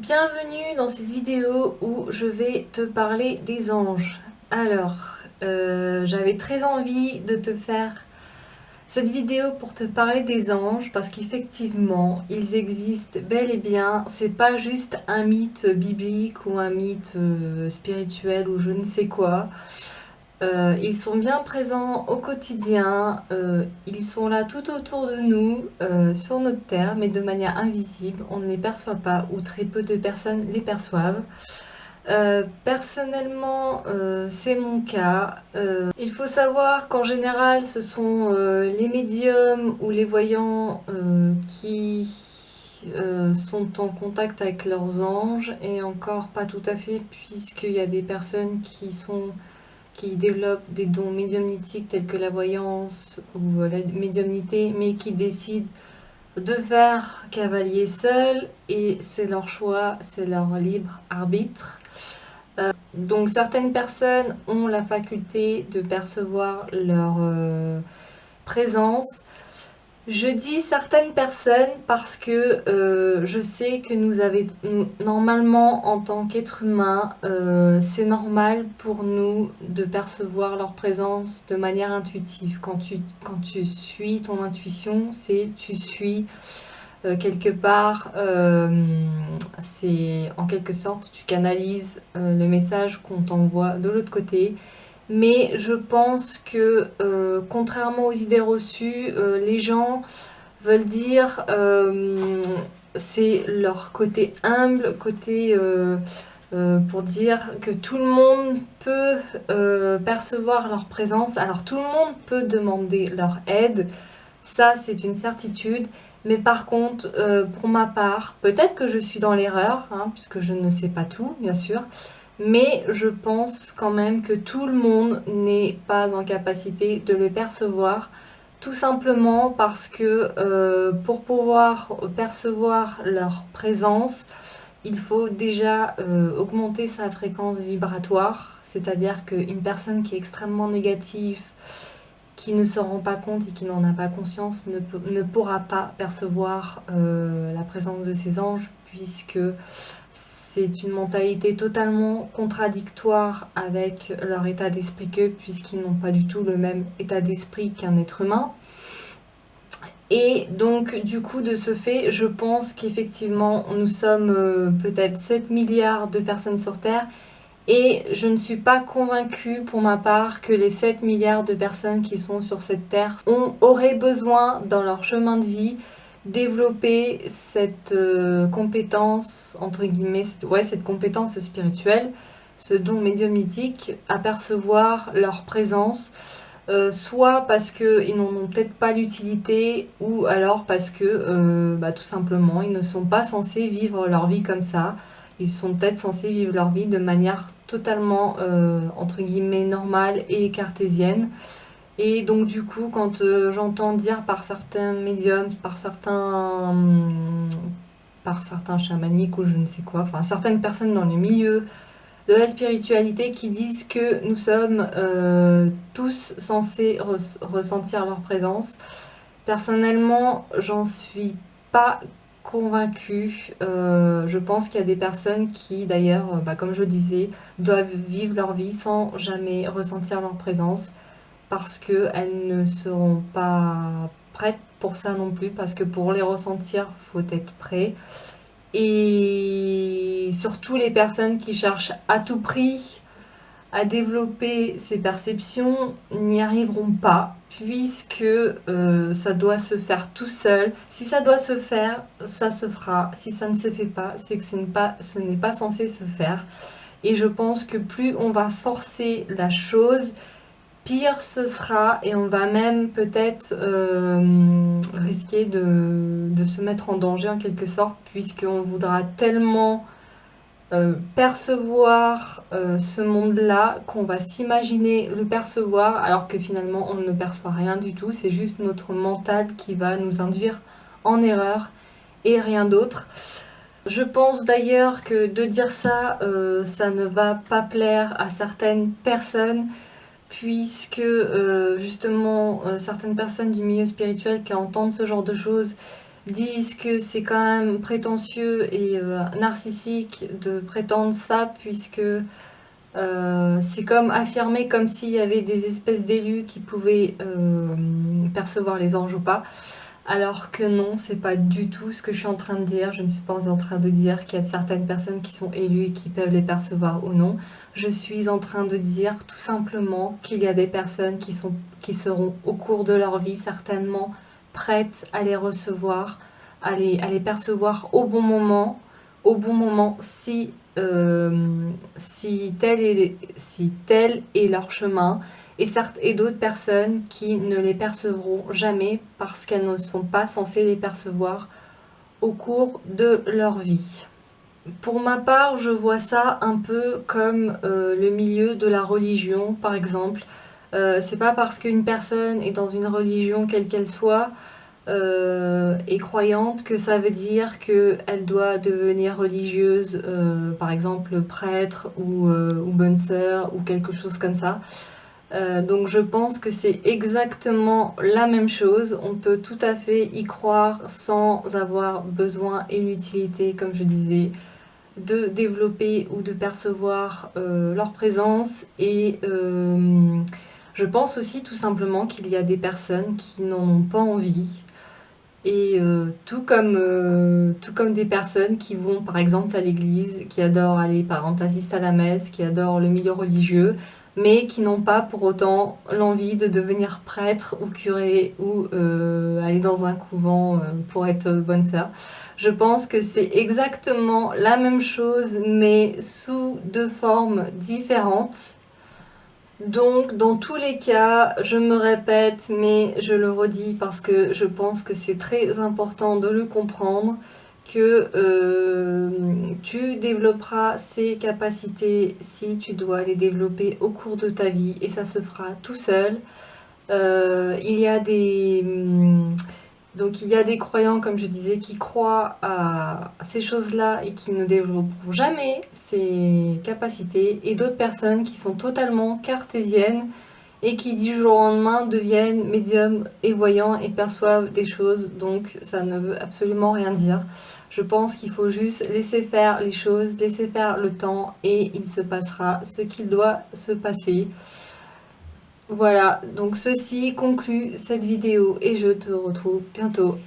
Bienvenue dans cette vidéo où je vais te parler des anges. Alors, j'avais très envie de te faire cette vidéo pour te parler des anges parce qu'effectivement, ils existent bel et bien. C'est pas juste un mythe biblique ou un mythe spirituel ou je ne sais quoi. Ils sont bien présents au quotidien, ils sont là tout autour de nous, sur notre terre, mais de manière invisible. On ne les perçoit pas ou très peu de personnes les perçoivent. Personnellement, c'est mon cas. Il faut savoir qu'en général, ce sont les médiums ou les voyants qui sont en contact avec leurs anges, et encore pas tout à fait, puisqu'il y a des personnes qui développent des dons médiumnitiques tels que la voyance ou la médiumnité, mais qui décident de faire cavalier seul, et c'est leur choix, c'est leur libre arbitre. Donc certaines personnes ont la faculté de percevoir leur présence. Je dis certaines personnes parce que je sais que normalement, en tant qu'être humain, c'est normal pour nous de percevoir leur présence de manière intuitive. Quand tu suis ton intuition, tu suis quelque part, c'est en quelque sorte, tu canalises le message qu'on t'envoie de l'autre côté. Mais je pense que, contrairement aux idées reçues, les gens veulent dire, c'est leur côté humble, pour dire que tout le monde peut percevoir leur présence. Alors tout le monde peut demander leur aide, ça c'est une certitude. Mais par contre, pour ma part, peut-être que je suis dans l'erreur, hein, puisque je ne sais pas tout, bien sûr. Mais je pense quand même que tout le monde n'est pas en capacité de le percevoir, tout simplement parce que pour pouvoir percevoir leur présence, il faut déjà augmenter sa fréquence vibratoire, c'est-à-dire qu'une personne qui est extrêmement négative, qui ne se rend pas compte et qui n'en a pas conscience ne pourra pas percevoir la présence de ces anges, puisque c'est une mentalité totalement contradictoire avec leur état d'esprit puisqu'ils n'ont pas du tout le même état d'esprit qu'un être humain. Et donc, du coup, de ce fait, je pense qu'effectivement, nous sommes peut-être 7 milliards de personnes sur Terre, et je ne suis pas convaincue, pour ma part, que les 7 milliards de personnes qui sont sur cette Terre auraient besoin, dans leur chemin de vie, développer cette compétence, entre guillemets, cette compétence spirituelle, ce don médiumnitique, à percevoir leur présence, soit parce qu'ils n'en ont peut-être pas l'utilité, ou alors parce que tout simplement ils ne sont pas censés vivre leur vie comme ça. Ils sont peut-être censés vivre leur vie de manière totalement entre guillemets normale et cartésienne. Et donc du coup, quand j'entends dire par certains médiums, par certains chamaniques ou je ne sais quoi, enfin certaines personnes dans les milieux de la spiritualité qui disent que nous sommes tous censés ressentir leur présence. Personnellement, j'en suis pas convaincue. Je pense qu'il y a des personnes qui, d'ailleurs, comme je disais, doivent vivre leur vie sans jamais ressentir leur présence, parce qu'elles ne seront pas prêtes pour ça non plus, parce que pour les ressentir, il faut être prêt. Et surtout les personnes qui cherchent à tout prix à développer ces perceptions n'y arriveront pas, puisque ça doit se faire tout seul. Si ça doit se faire, ça se fera. Si ça ne se fait pas, c'est que ce n'est pas censé se faire. Et je pense que plus on va forcer la chose, pire ce sera, et on va même peut-être risquer de se mettre en danger en quelque sorte, puisqu'on voudra tellement percevoir ce monde-là qu'on va s'imaginer le percevoir, alors que finalement on ne perçoit rien du tout, c'est juste notre mental qui va nous induire en erreur et rien d'autre. Je pense d'ailleurs que de dire ça, ça ne va pas plaire à certaines personnes, puisque justement certaines personnes du milieu spirituel qui entendent ce genre de choses disent que c'est quand même prétentieux et narcissique de prétendre ça, puisque c'est comme affirmer comme s'il y avait des espèces d'élus qui pouvaient percevoir les anges ou pas. Alors que non, c'est pas du tout ce que je suis en train de dire. Je ne suis pas en train de dire qu'il y a certaines personnes qui sont élues et qui peuvent les percevoir ou non. Je suis en train de dire tout simplement qu'il y a des personnes qui seront au cours de leur vie certainement prêtes à les recevoir, à les percevoir au bon moment si tel est leur chemin, et d'autres personnes qui ne les percevront jamais parce qu'elles ne sont pas censées les percevoir au cours de leur vie. Pour ma part, je vois ça un peu comme le milieu de la religion, par exemple. C'est pas parce qu'une personne est dans une religion, quelle qu'elle soit, et croyante, que ça veut dire qu'elle doit devenir religieuse, par exemple prêtre ou bonne sœur ou quelque chose comme ça. Donc je pense que c'est exactement la même chose. On peut tout à fait y croire sans avoir besoin et l'utilité, comme je disais, de développer ou de percevoir leur présence. Et je pense aussi tout simplement qu'il y a des personnes qui n'en ont pas envie. Et tout comme des personnes qui vont par exemple à l'église, qui adorent aller par exemple assister à la messe, qui adorent le milieu religieux, mais qui n'ont pas pour autant l'envie de devenir prêtre ou curé ou aller dans un couvent pour être bonne sœur. Je pense que c'est exactement la même chose, mais sous deux formes différentes. Donc, dans tous les cas, je me répète, mais je le redis parce que je pense que c'est très important de le comprendre, que tu développeras ces capacités si tu dois les développer au cours de ta vie, et ça se fera tout seul. Il y a donc il y a des croyants, comme je disais, qui croient à ces choses-là et qui ne développeront jamais ces capacités, et d'autres personnes qui sont totalement cartésiennes et qui du jour au lendemain deviennent médiums et voyants et perçoivent des choses. Donc ça ne veut absolument rien dire. Je pense qu'il faut juste laisser faire les choses, laisser faire le temps, et il se passera ce qu'il doit se passer. Voilà, donc ceci conclut cette vidéo et je te retrouve bientôt.